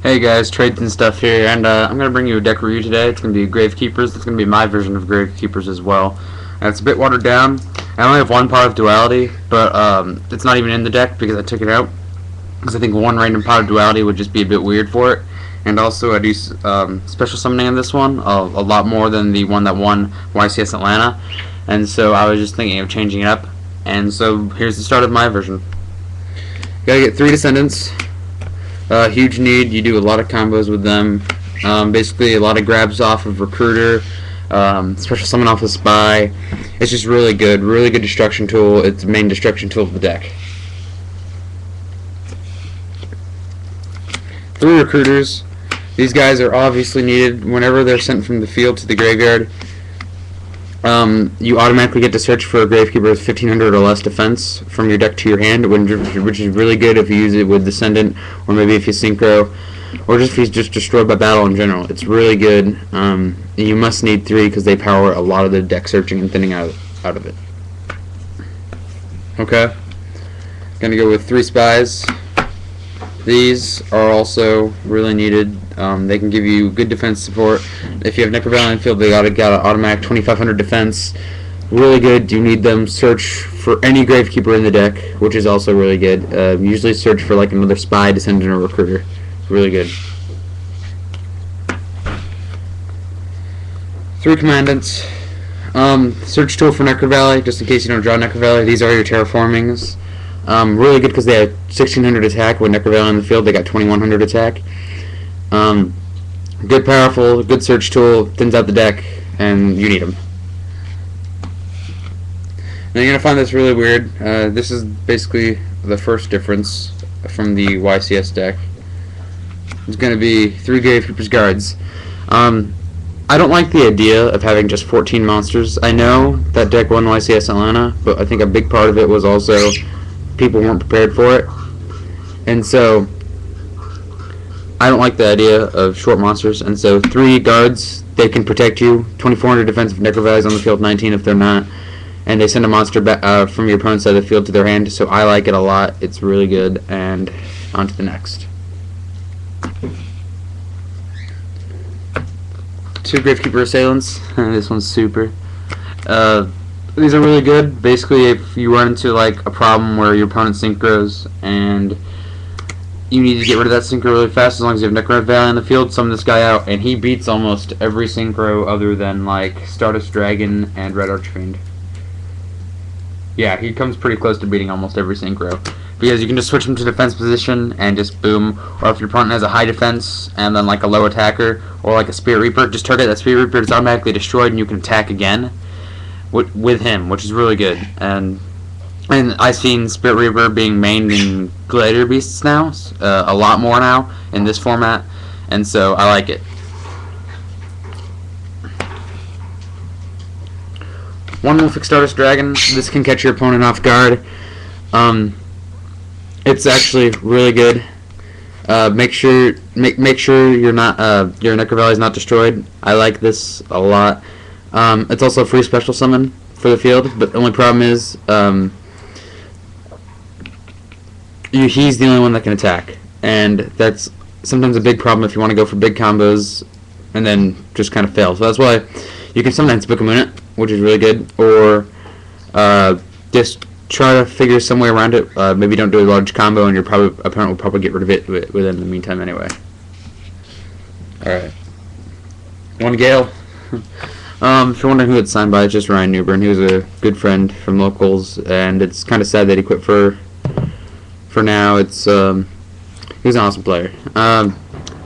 Hey guys, Trades and Stuff here, and I'm going to bring you a deck review today. It's going to be Gravekeepers. It's going to be my version of Gravekeepers as well. And it's a bit watered down. I only have one Pot of Duality, but it's not even in the deck because I took it out. Because I think one random Pot of Duality would just be a bit weird for it. And also I do special summoning on this one, a lot more than the one that won YCS Atlanta. And so I was just thinking of changing it up. And so here's the start of my version. Gotta get 3 Descendants. Huge need. You do a lot of combos with them. Basically, a lot of grabs off of Recruiter, special summon off of Spy. It's just really good destruction tool. It's the main destruction tool of the deck. 3 Recruiters. These guys are obviously needed whenever they're sent from the field to the graveyard. You automatically get to search for a Gravekeeper with 1500 or less defense from your deck to your hand, which is really good if you use it with Descendant, or maybe if you synchro, or just if he's just destroyed by battle in general. It's really good. You must need 3 because they power a lot of the deck searching and thinning out of it. Okay, gonna go with 3 Spies. These are also really needed. They can give you good defense support. If you have Necrovalley in the field, they got an automatic 2500 defense. Really good. You need them. Search for any Gravekeeper in the deck, which is also really good. Usually search for like another Spy, Descendant, or Recruiter. Really good. 3 Commandants. Search tool for Necrovalley, just in case you don't draw Necrovalley. These are your terraformings. Really good because they have 1600 attack. With Necrovalley in the field, they got 2100 attack. Good, powerful, good search tool, thins out the deck, and you need them. Now you're gonna find this really weird. This is basically the first difference from the YCS deck. It's gonna be 3 Gravekeeper's Guards. I don't like the idea of having just 14 monsters. I know that deck won YCS Atlanta, but I think a big part of it was also people weren't prepared for it, and so I don't like the idea of short monsters. And so 3 guards, they can protect you. 2400 defense if Necrovalley's on the field, 19 if they're not, and they send a monster back from your opponent's side of the field to their hand. So I like it a lot. It's really good. And on to the next. 2 Gravekeeper Assailants. This one's super. These are really good. Basically, if you run into like a problem where your opponent synchros and you need to get rid of that synchro really fast, as long as you have Necrovalley in the field, summon this guy out, and he beats almost every synchro other than like Stardust Dragon and Red Archfiend. Yeah, he comes pretty close to beating almost every synchro, because you can just switch him to defense position and just boom. Or if your opponent has a high defense and then like a low attacker or like a Spirit Reaper, just target that Spirit Reaper. It's automatically destroyed, and you can attack again with him, which is really good. And I've seen Spirit Reaper being mained in Gladiator Beasts now, a lot more now in this format, and so I like it. 1 Wolfic Stardust Dragon. This can catch your opponent off guard. It's actually really good. Make sure you're not your Necrovalley is not destroyed. I like this a lot. It's also a free special summon for the field, but the only problem is he's the only one that can attack, and that's sometimes a big problem if you want to go for big combos and then just kind of fail. So that's why you can sometimes book him in it, which is really good, or just try to figure some way around it. Maybe don't do a large combo, and your opponent will probably get rid of it within the meantime anyway. Alright. 1 Gale. If you're wondering who it's signed by, it's just Ryan Newburn. He was a good friend from locals, and it's kind of sad that he quit for now. It's he was an awesome player. But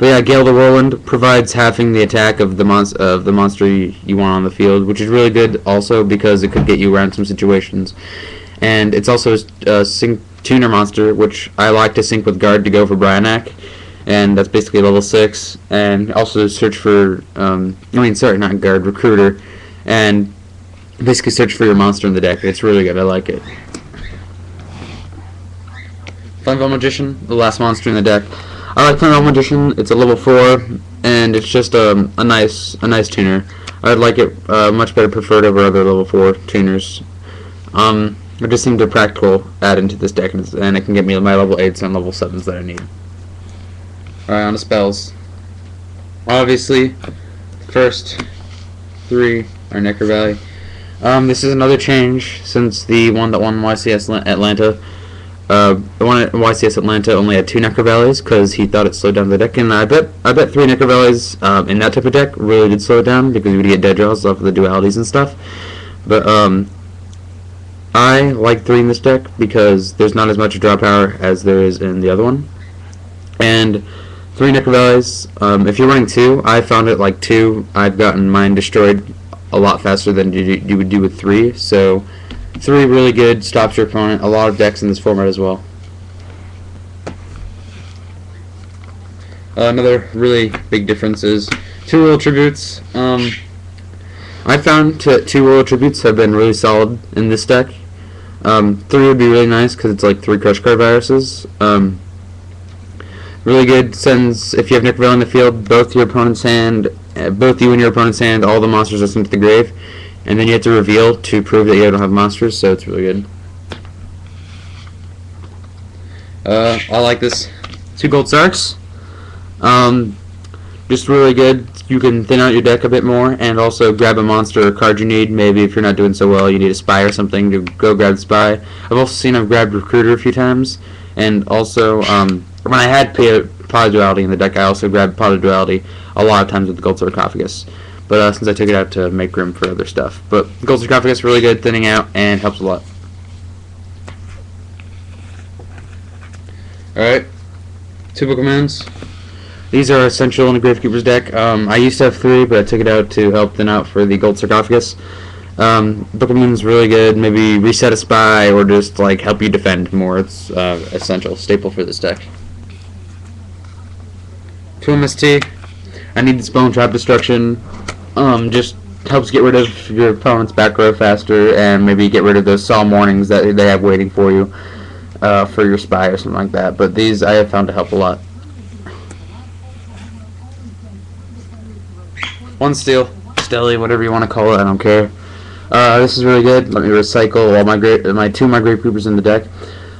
yeah, Gale the Roland provides halving the attack of the monster you want on the field, which is really good also because it could get you around some situations. And it's also a sync tuner monster, which I like to sync with guard to go for Bryanak, and that's basically level 6. And also search for not guard, recruiter, and basically search for your monster in the deck. It's really good. I like it. Flameveil Magician, the last monster in the deck. I like Flameveil Magician. It's a level 4, and it's just a nice tuner. I'd like it much better preferred over other level 4 tuners. It just seemed a practical add into this deck, and it can get me my level 8s and level 7s that I need. Alright, on to spells. Obviously, first 3 are Necker Valley. This is another change since the one that won YCS Atlanta. The one at YCS Atlanta only had 2 Necker Valleys because he thought it slowed down the deck, and I bet 3 Necker Valleys in that type of deck really did slow it down because you would get dead draws off of the dualities and stuff. But I like 3 in this deck because there's not as much draw power as there is in the other one. And 3 Necker Valleys, if you're running 2, I found it like 2, I've gotten mine destroyed a lot faster than you would do with 3. So 3 really good, stops your opponent. A lot of decks in this format as well. Another really big difference is 2 Royal Tributes. I found 2 Royal Tributes have been really solid in this deck. 3 would be really nice because it's like 3 Crush Card Viruses. Really good, sends, if you have Necker Valley in the field, both your opponent's hand, both you and your opponent's hand, all the monsters are sent to the grave, and then you have to reveal to prove that you don't have monsters, so it's really good. I like this. 2 Gold Sarks. Just really good. You can thin out your deck a bit more, and also grab a monster or card you need. Maybe if you're not doing so well, you need a Spy or something, to go grab the Spy. I've also seen I've grabbed Recruiter a few times, and also, when I had Pot of Duality in the deck, I also grabbed Pot of Duality a lot of times with the Gold Sarcophagus. But since I took it out to make room for other stuff. But Gold Sarcophagus, really good, thinning out, and helps a lot. Alright, 2 Book of Moons. These are essential in the Gravekeeper's deck. I used to have 3, but I took it out to help thin out for the Gold Sarcophagus. Book of Moon's really good. Maybe reset a Spy or just like help you defend more. It's essential, staple for this deck. 2 MST. I need this Bone Trap Destruction. Just helps get rid of your opponent's back row faster, and maybe get rid of those Solemn Warnings that they have waiting for you for your Spy or something like that. But these I have found to help a lot. 1 Steel, Stelly, whatever you want to call it, I don't care. This is really good. Let me recycle all my 2 Gravekeepers in the deck.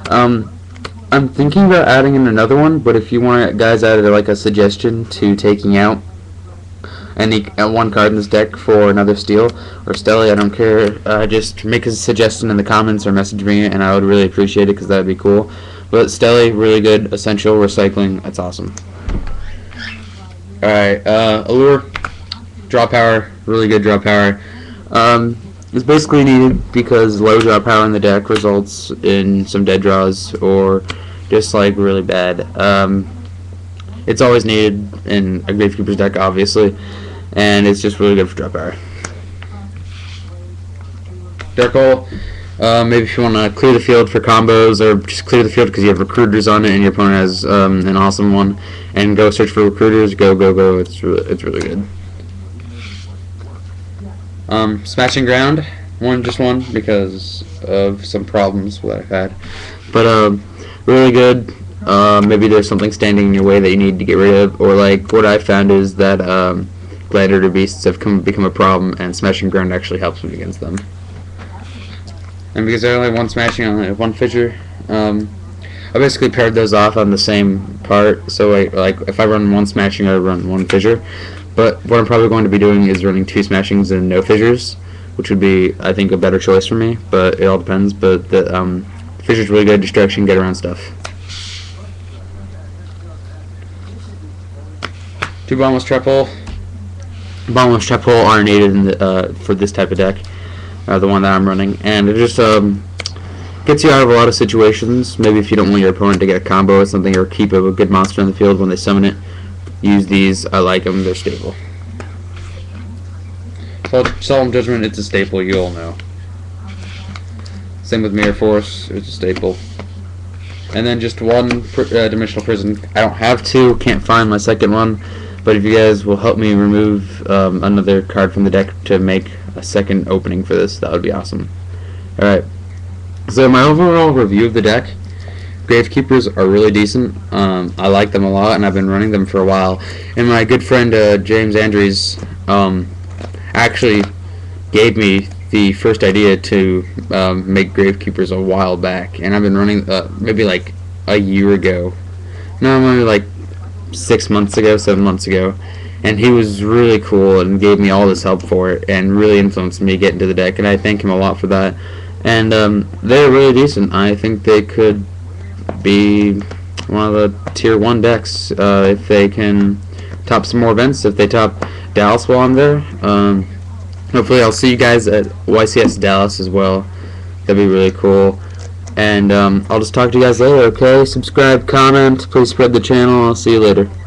I'm thinking about adding in another one, but if you want guys add like a suggestion to taking out any 1 card in this deck for another Steel or Stelly, I don't care. Just make a suggestion in the comments or message me, and I would really appreciate it because that would be cool. But Stelly, really good, essential, recycling, that's awesome. Alright, Allure, draw power, really good draw power. It's basically needed because low draw power in the deck results in some dead draws or just like really bad. It's always needed in a Gravekeeper's deck, obviously, and it's just really good for draw power. Dark Hole, maybe if you want to clear the field for combos, or just clear the field because you have Recruiters on it and your opponent has an awesome one, and go search for Recruiters, go, it's really good. Smashing Ground, just one because of some problems that I've had, but really good. Maybe there's something standing in your way that you need to get rid of, or like what I found is that Gladiator Beasts have become a problem, and Smashing Ground actually helps me against them. And because I only have 1 Smashing, I only have 1 Fissure, I basically paired those off on the same part, so like if I run 1 Smashing, I run 1 Fissure. But what I'm probably going to be doing is running 2 Smashings and no Fissures, which would be, I think, a better choice for me, but it all depends. But the Fissure's really good, distraction, get around stuff. 2 Bottomless Trap Hole. Bottomless Trap Hole are needed in the, for this type of deck, the one that I'm running, and it just gets you out of a lot of situations. Maybe if you don't want your opponent to get a combo or something, or keep a good monster in the field when they summon it. Use these. I like them. They're staple. Solemn Judgment, it's a staple. You all know. Same with Mirror Force. It's a staple. And then just 1 Dimensional Prison. I don't have 2. Can't find my second one. But if you guys will help me remove another card from the deck to make a second opening for this, that would be awesome. Alright. So my overall review of the deck. Gravekeepers are really decent. I like them a lot, and I've been running them for a while. And my good friend James Andrews actually gave me the first idea to make Gravekeepers a while back, and I've been running maybe like a year ago. No, maybe like 6 months ago, 7 months ago, and he was really cool and gave me all this help for it and really influenced me to get into the deck, and I thank him a lot for that. And they're really decent. I think they could be one of the tier 1 decks if they can top some more events, if they top Dallas while I'm there. Hopefully I'll see you guys at YCS Dallas as well. That'd be really cool. And I'll just talk to you guys later, okay? Subscribe, comment, please spread the channel. I'll see you later.